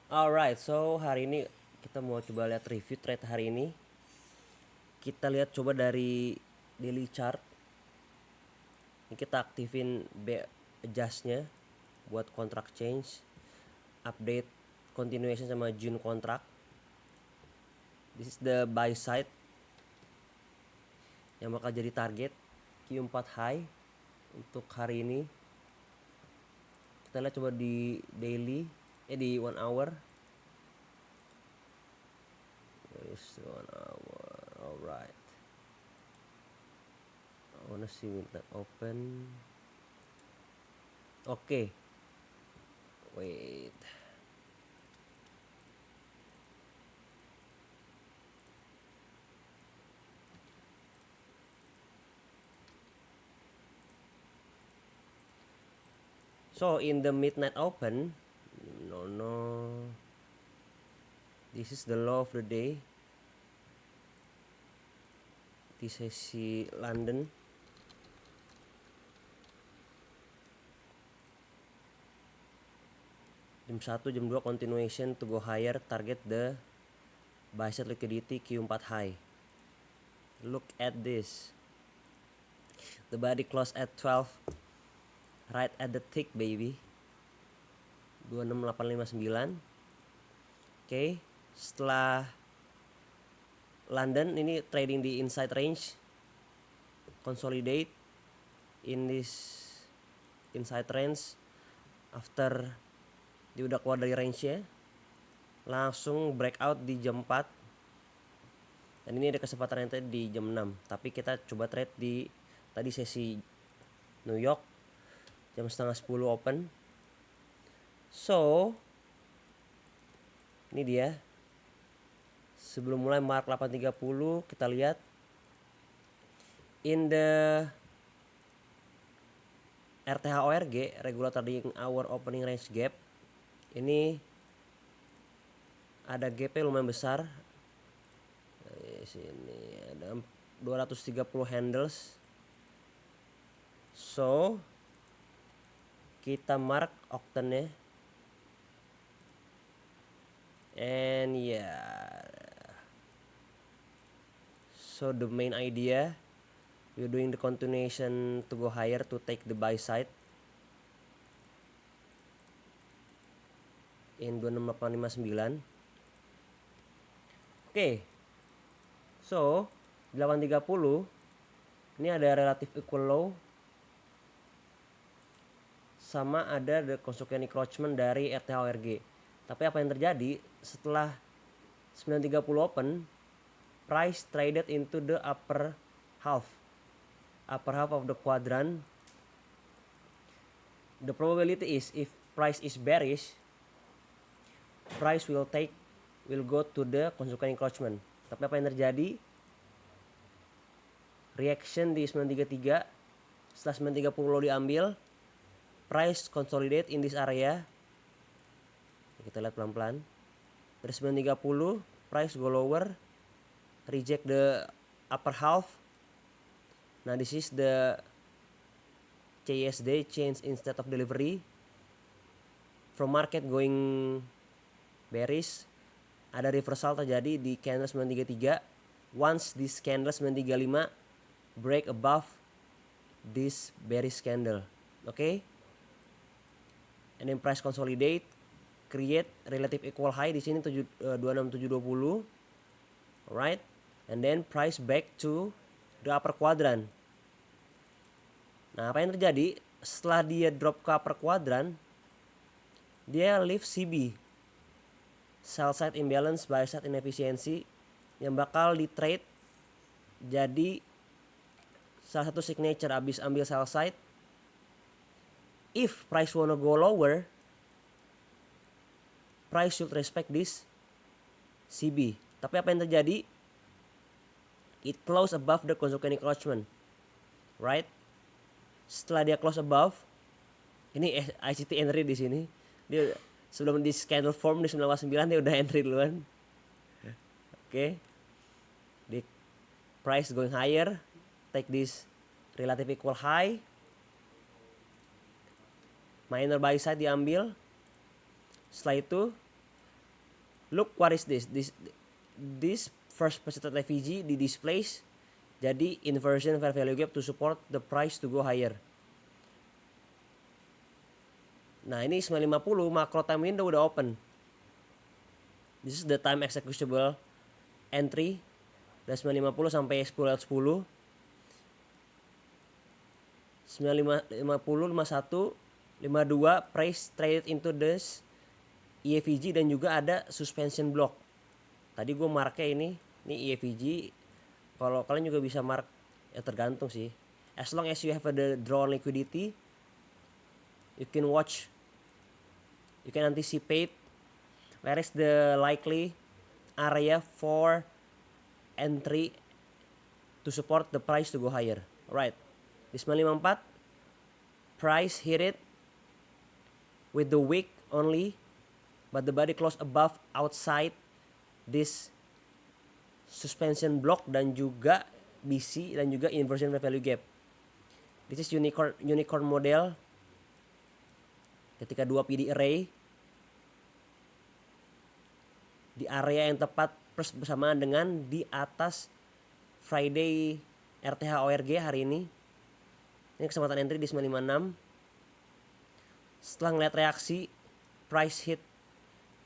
Alright, so hari ini kita mau coba lihat review trade hari ini. Kita lihat coba dari daily chart. Ini kita aktifin adjustnya buat contract change, update continuation sama June contract. This is the buy side yang bakal jadi target Q4 high untuk hari ini. Kita lihat coba di daily, di 1 hour. Where is 1 hour? Alright. I wanna see midnight open. Oke. Wait. So in the midnight open, no, this is the low of the day di sesi London. Jam 1, jam 2 continuation to go higher, target the buy side liquidity Q4 high. Look at this. The body close at 12, right at the tick baby. 26859. Oke, setelah London ini trading di inside range, consolidate in this inside range. After dia udah keluar dari range nya, langsung breakout di jam 4, dan ini ada kesempatan yang di jam 6, tapi kita coba trade di tadi sesi New York jam setengah 10 open. So ini dia sebelum mulai mark 830, kita lihat in the RTHORG, regular trading hour opening range gap, ini ada gap lumayan besar. Di sini ada 230 handles. So kita mark octane-nya, and so the main idea, we're doing the continuation to go higher to take the buy side in 26859. Oke. So 830 ini ada relative equal low, sama ada the consequent encroachment dari RTHORG. Tapi apa yang terjadi setelah 930 open, price traded into the upper half of the quadrant. The probability is if price is bearish, price will go to the consequent encroachment. Tapi apa yang terjadi? Reaction di 933, setelah 930 low diambil, price consolidate in this area. Kita lihat pelan-pelan. Dari 930, price go lower, reject the upper half. Nah, this is the CSD, change instead of delivery. From market going bearish, ada reversal terjadi di candle 933. Once this candle 935 break above this bearish candle, okay? And then price consolidate, create relative equal high di sini 26720. Alright, and then price back to the upper quadrant. Nah, apa yang terjadi setelah dia drop ke upper quadrant? Dia leave CB, sell side imbalance, buy side inefficiency, yang bakal di trade jadi salah satu signature abis ambil sell side. If price wanna go lower, price should respect this CB. Tapi apa yang terjadi? It close above the consequent encroachment, right? Setelah dia close above, ini ICT entry di sini. Dia sebelum di candle form di 989 dia udah entry duluan. Oke. Di price going higher, take this relative equal high. Minor buy side diambil. Setelah itu Look what is this. This first persistent FVG di displace jadi inversion fair value gap to support the price to go higher. Nah ini 950 macro time window udah open. This is the time executable entry dari 950 sampai 10 9550 51 52 price traded into this EFVG dan juga ada suspension block. Tadi gue marknya ini EFVG. Kalau kalian juga bisa mark, ya tergantung sih. As long as you have the drawn liquidity, you can watch, you can anticipate where is the likely area for entry to support the price to go higher. Alright, di 954 price hit it with the wick only, but the body close above outside this suspension block dan juga BC dan juga inversion value gap. This is unicorn model. Ketika 2 PD array di area yang tepat bersamaan dengan di atas Friday RTH ORG hari ini. Ini kesempatan entry di 956. Setelah ngeliat reaksi, price hit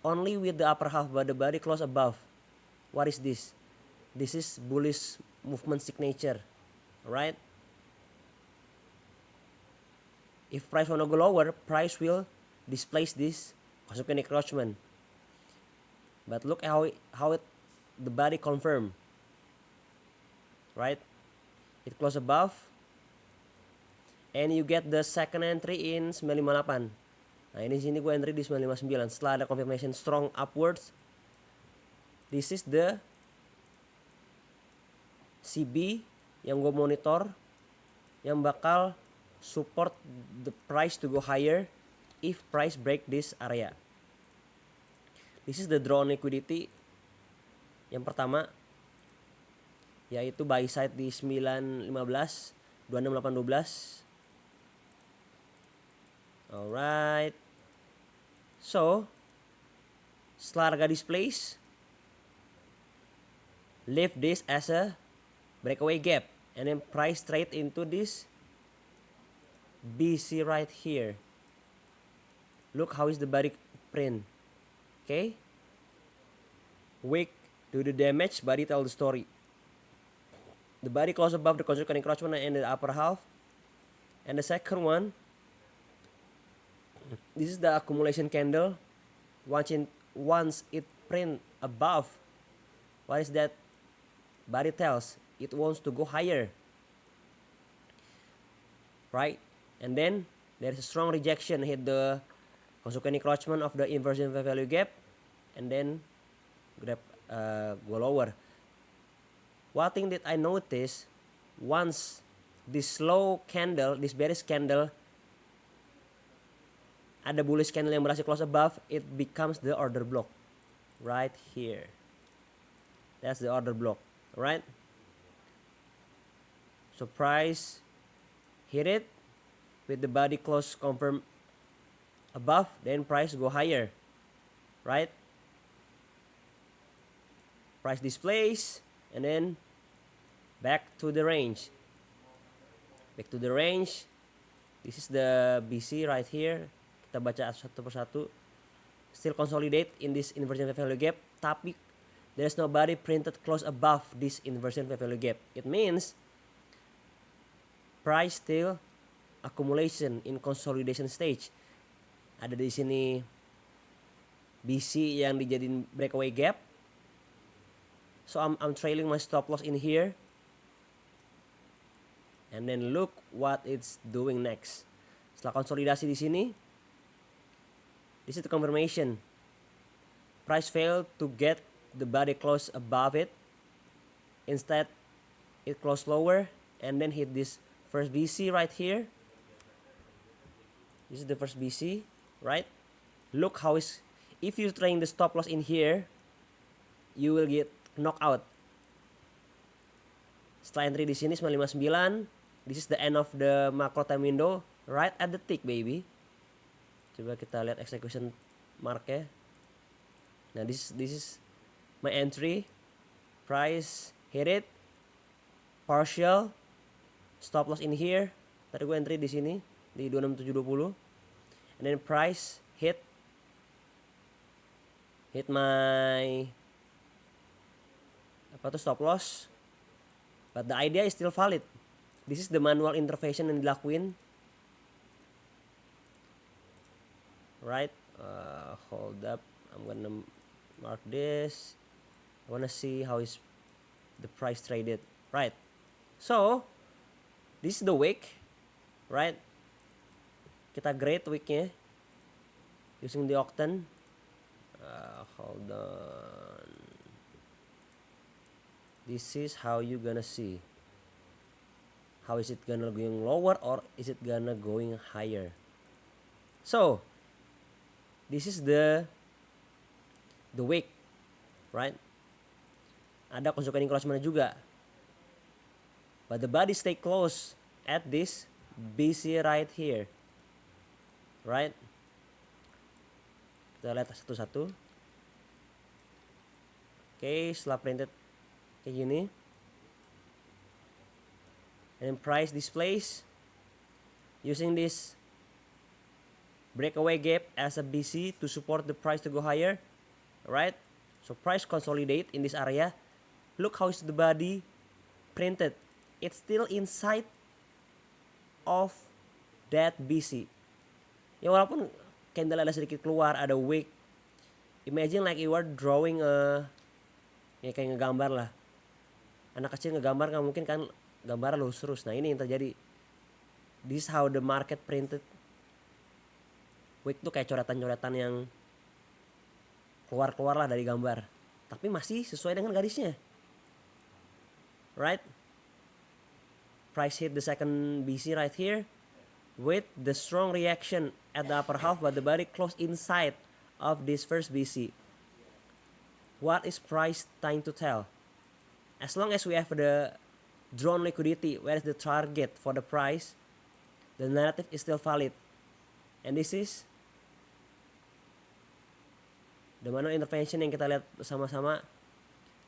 only with the upper half but the body close above. What is this? This is bullish movement signature. Alright? If price wanna go lower, price will displace this Kozuki encroachment. But look how the body confirm. Right? It close above. And you get the second entry in 958. Nah ini sini gue entry di 959. Setelah ada confirmation strong upwards, this is the CB yang gue monitor yang bakal support the price to go higher if price break this area. This is the drawn liquidity yang pertama, yaitu buy side di 915 26812. Alright, so setelah harga displace, leave this as a breakaway gap and then price trade into this BC right here. Look how is the body print. Okay, wick do the damage, body tell the story. The body close above the Kozuki encroachment and the upper half. And the second one, this is the accumulation candle. Once it print above, what is that body tells? It wants to go higher, right? And then there is a strong rejection, hit the Kozuki encroachment of the inversion value gap, and then go lower. One thing that I noticed, once this slow candle, this bearish candle, ada bullish candle yang berhasil close above, it becomes the order block right here. That's the order block, right? So price hit it with the body close confirm above, then price go higher, right? Price displays and then back to the range. Back to the range. This is the BC right here. Kita baca satu persatu. Still consolidate in this inversion value gap, tapi there's nobody printed close above this inversion value gap. It means price still accumulation in consolidation stage. Ada di sini BC yang dijadiin breakaway gap. So I'm trailing my stop loss in here. And then look what it's doing next. Setelah konsolidasi di sini, this is the confirmation. Price failed to get the body close above it. Instead, it closed lower and then hit this first BC right here. This is the first BC, right? Look how is, if you train the stop loss in here, you will get knockout. Setelah entry di sini 959, this is the end of the macro time window, right at the tick, baby. Coba kita lihat execution marknya. Nah, this is my entry. Price hit it, partial, stop loss in here. Tadi gue entry di sini di 26720, and then price hit my stop loss, but the idea is still valid. This is the manual intervention yang dilakuin, right? Hold up, I'm gonna mark this. I wanna see how is the price traded, right? So this is the wick, right? Kita grade wicknya using the Octane. Hold on. This is how you gonna see. How is it gonna going lower or is it gonna going higher? So this is the wick, right? Ada konstruksi encroachment juga. But the body stay close at this BC right here, right? Kita lihat satu-satu. Oke, setelah printed kayak gini, and then price displays using this breakaway gap as a BC to support the price to go higher, right? So price consolidate in this area. Look how is the body printed. It's still inside of that BC. Ya walaupun candle ada sedikit keluar, ada wick. Imagine like you are drawing ya kayak ngegambar lah. Anak kecil ngegambar kan mungkin kan gambar lurus terus. Nah ini yang terjadi. This is how the market printed. Wick tuh kayak coretan-coretan yang keluar-keluar lah dari gambar. Tapi masih sesuai dengan garisnya. Right? Price hit the second BC right here with the strong reaction at the upper half, but the body closed inside of this first BC. What is price trying to tell? As long as we have the drawn liquidity, where is the target for the price, the narrative is still valid. And this is the manual intervention yang kita lihat bersama-sama.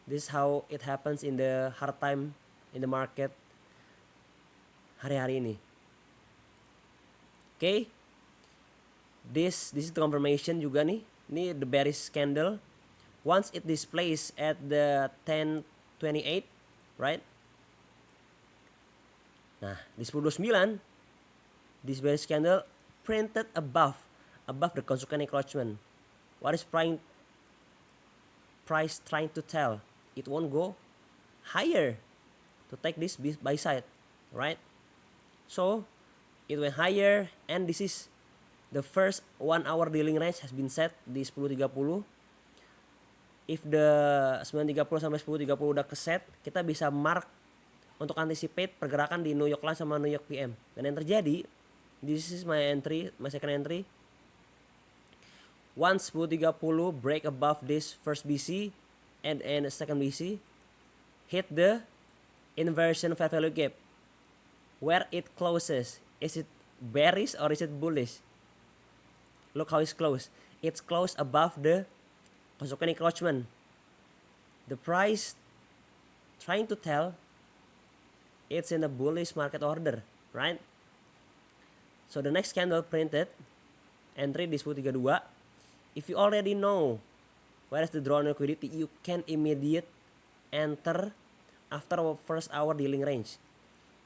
This is how it happens in the hard time in the market hari-hari ini. Okay, this is the confirmation juga nih. Ini the bearish candle. Once it displays at the 1028, right? Nah, di 1029, this bearish candle printed above the Konsuken encroachment. What is price trying to tell? It won't go higher to take this buy side, right? So it went higher, and this is the first 1 hour dealing range has been set di 10.30. If the 9.30 sampai 10.30 udah keset, kita bisa mark untuk anticipate pergerakan di New York Lunch sama New York PM. Dan yang terjadi, this is my entry, my second entry. Once 10.30 break above this first BC and second BC, hit the inversion fair value gap. Where it closes, is it bearish or is it bullish? Look how it's closed. It's closed above the Konsuken encroachment. The price trying to tell it's in a bullish market order, right? So the next candle printed entry di 10.32. If you already know where is the drawn liquidity, you can immediate enter after our first hour dealing range.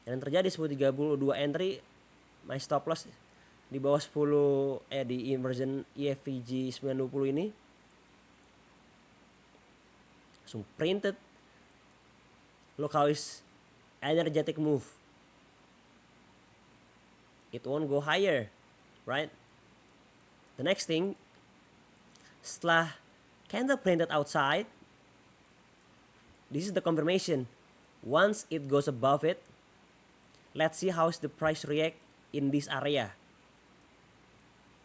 Dan yang terjadi 10.32 entry, my stop loss di bawah 10 di inversion EFVG 920 ini langsung printed. Look how is energetic move. It won't go higher, right? The next thing, setelah candle printed outside, this is the confirmation. Once it goes above it, let's see how is the price react in this area.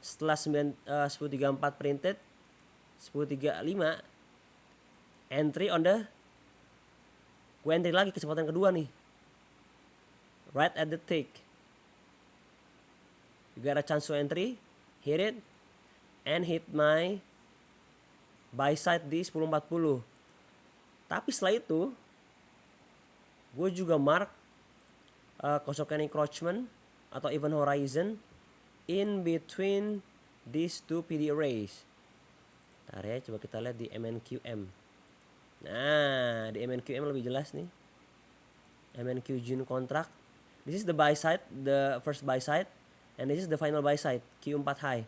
Setelah 10.34 printed, 10.35 entry on the gue entry lagi kesempatan kedua nih, right at the tick. You got a chance to entry, hit it, and hit my buy side di 10.40. Tapi setelah itu gue juga mark Koshokan encroachment atau event horizon in between these two PD arrays. Ntar ya, coba kita lihat di MNQM. Nah, di MNQM lebih jelas nih. MNQ June contract. This is the buy side, the first buy side, and this is the final buy side, Q4 high.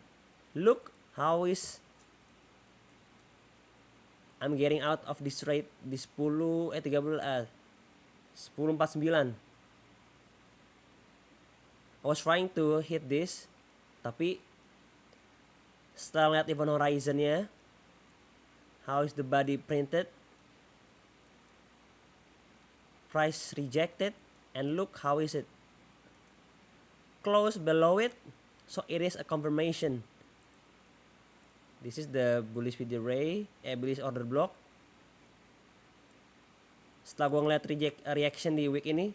Look how is I'm getting out of this rate di 10.49. I was trying to hit this, tapi setelah lihat event horizonnya, how is the body printed, price rejected, and look how is it close below it, so it is a confirmation. This is the bullish video array, bullish order block. Setelah gue ngeliat reaction di week ini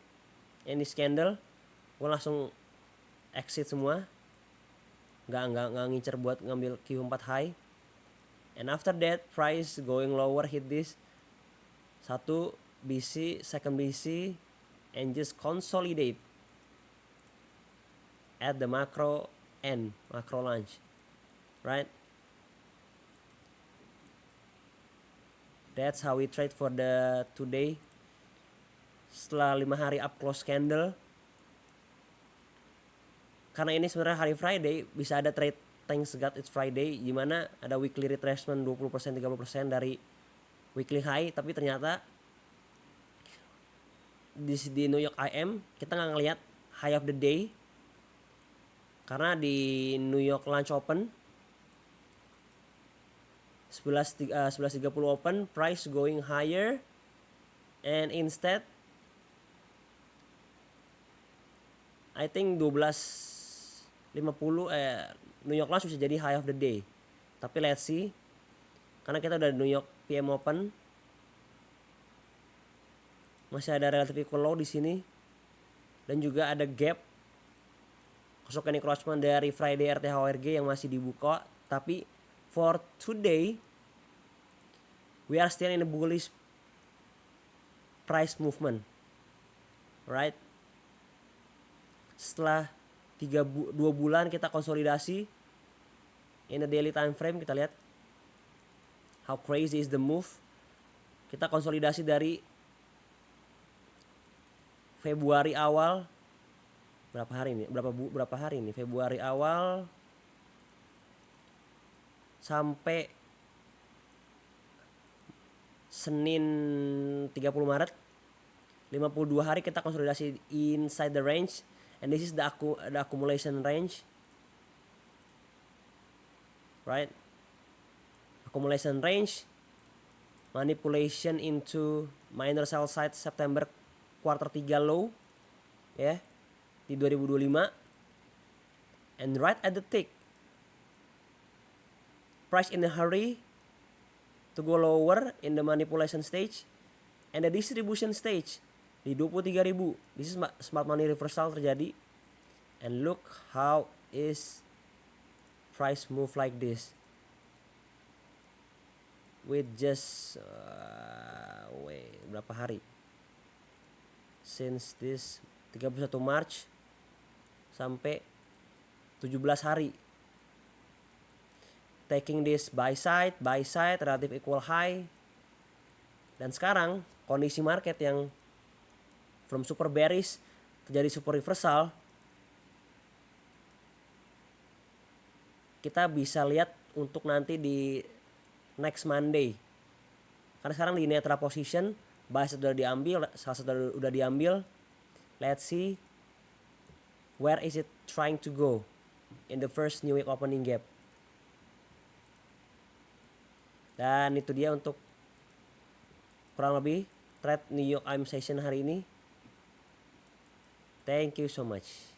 candle, gue langsung exit semua, nggak ngincer buat ngambil Q4 high. And after that, price going lower, hit this satu BC, second BC, and just consolidate at the macro end, macro launch, right? That's how we trade for the today. Setelah 5 hari up close candle, karena ini sebenarnya hari Friday, bisa ada trade thanks God it's Friday, gimana ada weekly retracement 20% 30% dari weekly high. Tapi ternyata di New York IM kita nggak ngelihat high of the day, karena di New York Lunch Open 11.30 open, price going higher, and instead I think 12.50 New York Lunch bisa jadi high of the day. Tapi let's see, karena kita udah New York PM Open, masih ada relative equal low di sini, dan juga ada gap Koshokan encroachment dari Friday RTHORG yang masih dibuka. Tapi for today we are still in a bullish price movement, right? Setelah 2 bulan kita konsolidasi in the daily time frame, kita lihat how crazy is the move. Kita konsolidasi dari Februari awal, berapa hari ini? Februari awal sampai Senin 30 Maret, 52 hari kita konsolidasi inside the range, and this is the accumulation range, right? Accumulation range, manipulation into minor sell side September quarter 3 low ya, di 2025, and right at the tick price in a hurry to go lower in the manipulation stage and the distribution stage di 23.000. This is smart money reversal terjadi, and look how is price move like this with just berapa hari since this 31 March sampai 17 hari taking this buy side relative equal high. Dan sekarang kondisi market yang from super bearish terjadi super reversal, kita bisa lihat untuk nanti di next Monday, karena sekarang di netral position, buy sudah diambil, salah satu udah diambil. Let's see where is it trying to go in the first new week opening gap. Dan itu dia untuk kurang lebih trade New York IM session hari ini. Thank you so much.